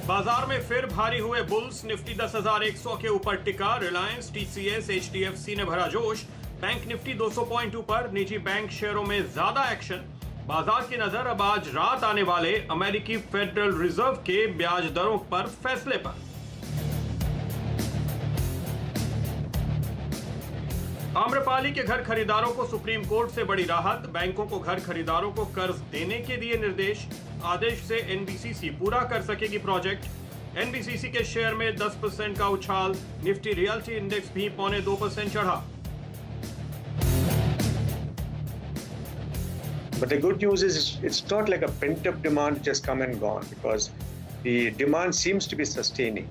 बाजार में फिर भारी हुए बुल्स, निफ्टी 10,100 के ऊपर टिका। रिलायंस, टीसीएस, एचडीएफसी ने भरा जोश। बैंक निफ्टी 200 पॉइंट ऊपर। निजी बैंक शेयरों में ज्यादा एक्शन। बाजार की नजर अब आज रात आने वाले अमेरिकी फेडरल रिजर्व के ब्याज दरों पर फैसले पर। आम्रपाली के घर खरीदारों को सुप्रीम कोर्ट से बड़ी राहत। बैंकों को घर खरीदारों को कर्ज देने के दिए निर्देश। आदेश से एनबीसीसी पूरा कर सकेगी प्रोजेक्ट। एनबीसीसी के शेयर में 10% का उछाल। निफ्टी रियल्टी इंडेक्स भी 0.25% चढ़ा। But the good news is it's not like a pent-up demand just come and gone, because the demand seems to be sustaining.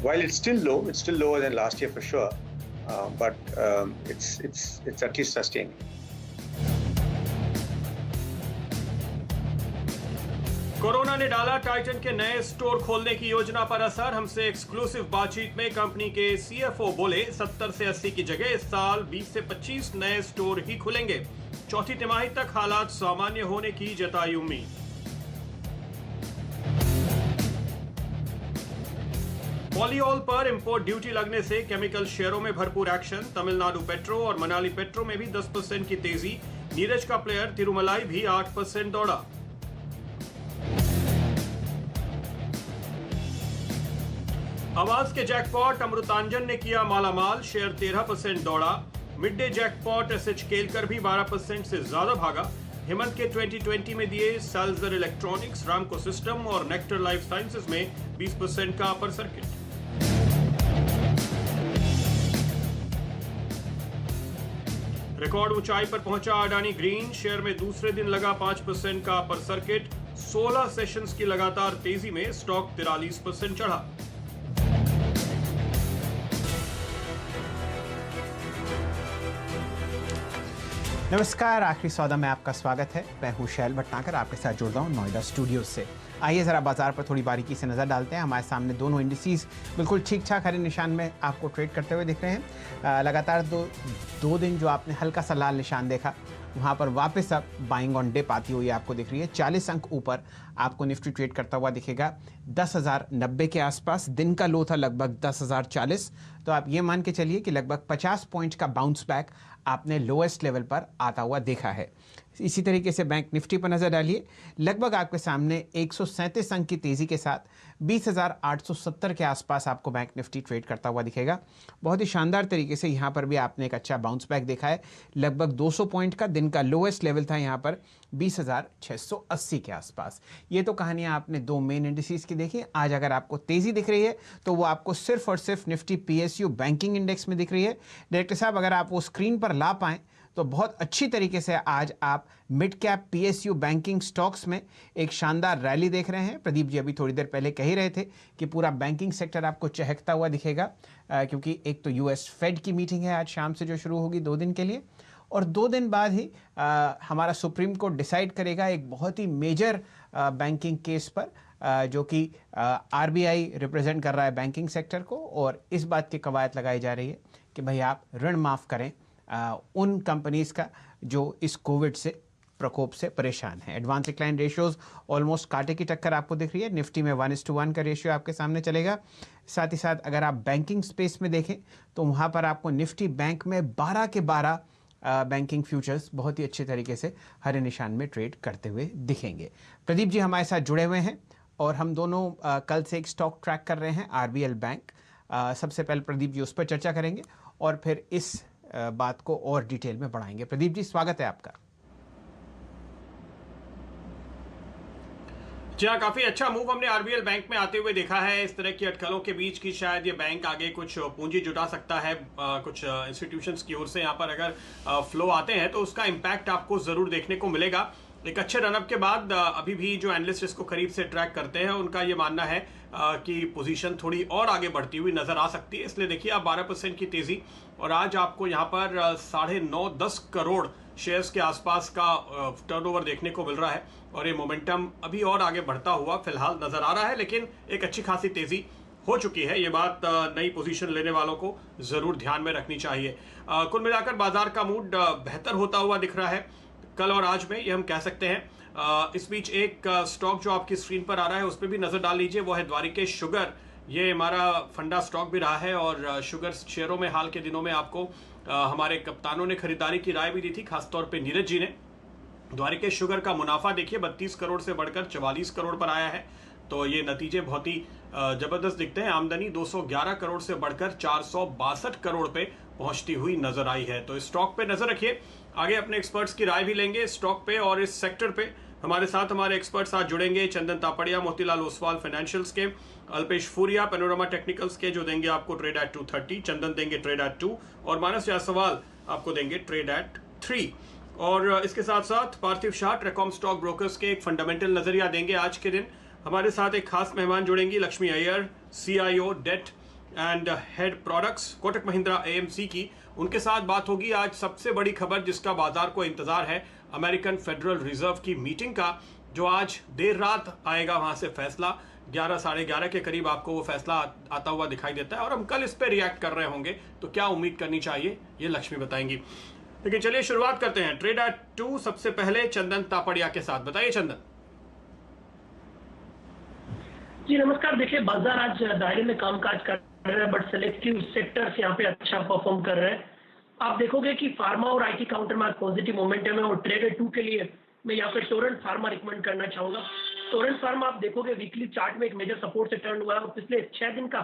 While it's still low, it's still lower than last year for sure, but it's at least sustaining. Corona ने डाला Titan के नए store खोलने की योजना पर असर। हमसे एक्सक्लूसिव बातचीत में कंपनी के सीएफओ बोले 70 से 80 की जगह इस साल 20 से 25 नए स्टोर ही खुलेंगे। चौथी तिमाही तक हालात सामान्य होने की जताई उम्मीद। पॉलीऑल पर इंपोर्ट ड्यूटी लगने से केमिकल शेयरों में भरपूर एक्शन। तमिलनाडु पेट्रो और मनाली पेट्रो में भी 10% की तेजी। नीरज का प्लेयर तिरुमलाई भी 8% दौड़ा। आवाज के जैकपॉट अमृतांजन ने किया मालामाल। शेयर 13% दौड़ा। Mid day jackpot SH Kelkar भी 12% से ज्यादा भागा। हेमंत के 2020 में दिए सेल्जर इलेक्ट्रॉनिक्स, रामको सिस्टम और नेक्टर लाइफ साइंसेज में 20% का अपर सर्किट। रिकॉर्ड ऊंचाई पर पहुंचा अडानी ग्रीन। शेयर में दूसरे दिन लगा 5% का अपर सर्किट। 16 सेशंस की लगातार तेजी में स्टॉक 43% चढ़ा। नमस्कार, आखिरी सौदा में आपका स्वागत है। मैं हूं शैल भटनागर, आपके साथ जुड़ रहा हूं नोएडा स्टूडियो से। आइए जरा बाजार पर थोड़ी बारीकी से नज़र डालते हैं। हमारे सामने दोनों इंडिसेस बिल्कुल ठीक ठाक हरे निशान में आपको ट्रेड करते हुए दिख रहे हैं। लगातार दो दिन जो आपने हल्का सा लाल निशान देखा, वहाँ पर वापस अब बाइंग ऑन डिप आती हुई आपको दिख रही है। 40 अंक ऊपर आपको निफ्टी ट्रेड करता हुआ दिखेगा 10,090 के आसपास। दिन का लो था लगभग 10,040, तो आप ये मान के चलिए कि लगभग 50 पॉइंट का बाउंस बैक आपने लोएस्ट लेवल पर आता हुआ देखा है। इसी तरीके से बैंक निफ्टी पर नज़र डालिए। लगभग आपके सामने 137 अंक की तेज़ी के साथ 20,870 के आसपास आपको बैंक निफ्टी ट्रेड करता हुआ दिखेगा। बहुत ही शानदार तरीके से यहाँ पर भी आपने एक अच्छा बाउंस बैक देखा है। लगभग 200 पॉइंट का दिन का लोएस्ट लेवल था यहाँ पर 20,680 के आसपास। ये तो कहानियाँ आपने दो मेन इंडिसेस की देखी। आज अगर आपको तेज़ी दिख रही है तो वो आपको सिर्फ और सिर्फ निफ्टी पीएसयू बैंकिंग इंडेक्स में दिख रही है। डायरेक्टर साहब, अगर आप वो स्क्रीन पर ला पाएँ तो बहुत अच्छी तरीके से आज आप mid cap PSU banking stocks में एक शानदार रैली देख रहे हैं। प्रदीप जी अभी थोड़ी देर पहले कह ही रहे थे कि पूरा बैंकिंग सेक्टर आपको चहकता हुआ दिखेगा, क्योंकि एक तो यूएस फेड की मीटिंग है आज शाम से जो शुरू होगी 2 दिन के लिए, और 2 दिन बाद ही हमारा सुप्रीम कोर्ट डिसाइड करेगा एक बहुत ही मेजर बैंकिंग केस पर, जो कि आरबीआई रिप्रेजेंट कर रहा है बैंकिंग सेक्टर को, और इस बात की कवायद लगाई जा रही है कि भाई आप ऋण माफ़ करें उन कंपनीज का जो इस कोविड से प्रकोप से परेशान है। एडवांस डिक्लाइन रेशियोज ऑलमोस्ट कांटे की टक्कर आपको दिख रही है। निफ्टी में 1:1 का रेशियो आपके सामने चलेगा। साथ ही साथ अगर आप बैंकिंग स्पेस में देखें तो वहाँ पर आपको निफ्टी बैंक में 12 के 12 बैंकिंग फ्यूचर्स बहुत ही अच्छे तरीके से हरे निशान में ट्रेड करते हुए दिखेंगे। प्रदीप जी हमारे साथ जुड़े हुए हैं और हम दोनों कल से एक स्टॉक ट्रैक कर रहे हैं, आरबीएल बैंक। सबसे पहले प्रदीप जी उस पर चर्चा करेंगे और फिर इस बात को और डिटेल में बढ़ाएंगे। प्रदीप जी स्वागत है आपका। जी हाँ, काफी अच्छा मूव हमने आरबीएल बैंक में आते हुए देखा है। इस तरह की अटकलों के बीच की शायद ये बैंक आगे कुछ पूंजी जुटा सकता है। कुछ इंस्टीट्यूशंस की ओर से यहाँ पर अगर फ्लो आते हैं तो उसका इम्पैक्ट आपको जरूर देखने को मिलेगा। एक अच्छे रनअप के बाद अभी भी जो एनालिस्ट इसको करीब से ट्रैक करते हैं उनका ये मानना है कि पोजीशन थोड़ी और आगे बढ़ती हुई नजर आ सकती है। इसलिए देखिए आप 12% की तेजी, और आज आपको यहाँ पर 9.5-10 करोड़ शेयर्स के आसपास का टर्नओवर देखने को मिल रहा है, और ये मोमेंटम अभी और आगे बढ़ता हुआ फिलहाल नजर आ रहा है, लेकिन एक अच्छी खासी तेजी हो चुकी है। ये बात नई पोजीशन लेने वालों को जरूर ध्यान में रखनी चाहिए। कुल मिलाकर बाजार का मूड बेहतर होता हुआ दिख रहा है कल और आज में, ये हम कह सकते हैं। इस बीच एक स्टॉक जो आपकी स्क्रीन पर आ रहा है उस पर भी नजर डाल लीजिए, वो है द्वारिकेश शुगर। ये हमारा फंडा स्टॉक भी रहा है और शुगर शेयरों में हाल के दिनों में आपको हमारे कप्तानों ने खरीदारी की राय भी दी थी, खासतौर पे नीरज जी ने। द्वारिकेश शुगर का मुनाफा देखिए 32 करोड़ से बढ़कर 44 करोड़ पर आया है, तो ये नतीजे बहुत ही जबरदस्त दिखते हैं। आमदनी 211 करोड़ से बढ़कर 462 करोड़ पे पहुंचती हुई नजर आई है। तो इस स्टॉक पे नजर रखिए, आगे अपने एक्सपर्ट्स की राय भी लेंगे इस स्टॉक पे और इस सेक्टर पे। हमारे साथ हमारे एक्सपर्ट्स आज जुड़ेंगे, चंदन तापड़िया मोतीलाल ओसवाल फाइनेंशियल्स के, अल्पेश फूरिया पैनोरमा टेक्निकल्स के, जो देंगे आपको ट्रेड एट 230, चंदन देंगे ट्रेड एट 2 और मानस जायसवाल आपको देंगे ट्रेड एट 3। और इसके साथ साथ पार्थिव शाह ट्रेकॉम स्टॉक ब्रोकर्स के एक फंडामेंटल नजरिया देंगे आज के दिन। हमारे साथ एक खास मेहमान जुड़ेंगी, Lakshmi Iyer, CIO debt and head products Kotak Mahindra AMC की। उनके साथ बात होगी आज सबसे बड़ी खबर जिसका बाजार को इंतजार है, अमेरिकन फेडरल रिजर्व की मीटिंग का, जो आज देर रात आएगा वहां से फैसला। 11 साढ़े 11 के करीब आपको वो फैसला आता हुआ दिखाई देता है और हम कल इस पर रिएक्ट कर रहे होंगे, तो क्या उम्मीद करनी चाहिए ये लक्ष्मी बताएंगी। लेकिन चलिए शुरुआत करते हैं ट्रेड एट 2 सबसे पहले चंदन तापड़िया के साथ। बताइए चंदन। जी नमस्कार। देखिए, बाजार आज दायरे में कामकाज कर रहे हैं, बट सेलेक्टिव सेक्टर्स यहाँ पे अच्छा परफॉर्म कर रहे हैं। आप देखोगे कि फार्मा और IT काउंटर में आज पॉजिटिव मोमेंटम है और ट्रेड 2 के लिए मैं यहाँ पे टोरेंट फार्मा रिकमेंड करना चाहूंगा। टोरेंट फार्मा आप देखोगे वीकली चार्ट में एक मेजर सपोर्ट से टर्न हुआ है और पिछले 6 दिन का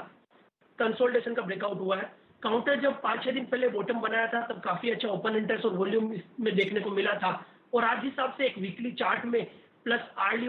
कंसोलिडेशन का ब्रेकआउट हुआ है। काउंटर जब 5-6 दिन पहले बॉटम बनाया था तब काफी अच्छा ओपन इंटरेस्ट और वॉल्यूम में देखने को मिला था और आज हिसाब से एक वीकली चार्ट में प्लस आर्ली और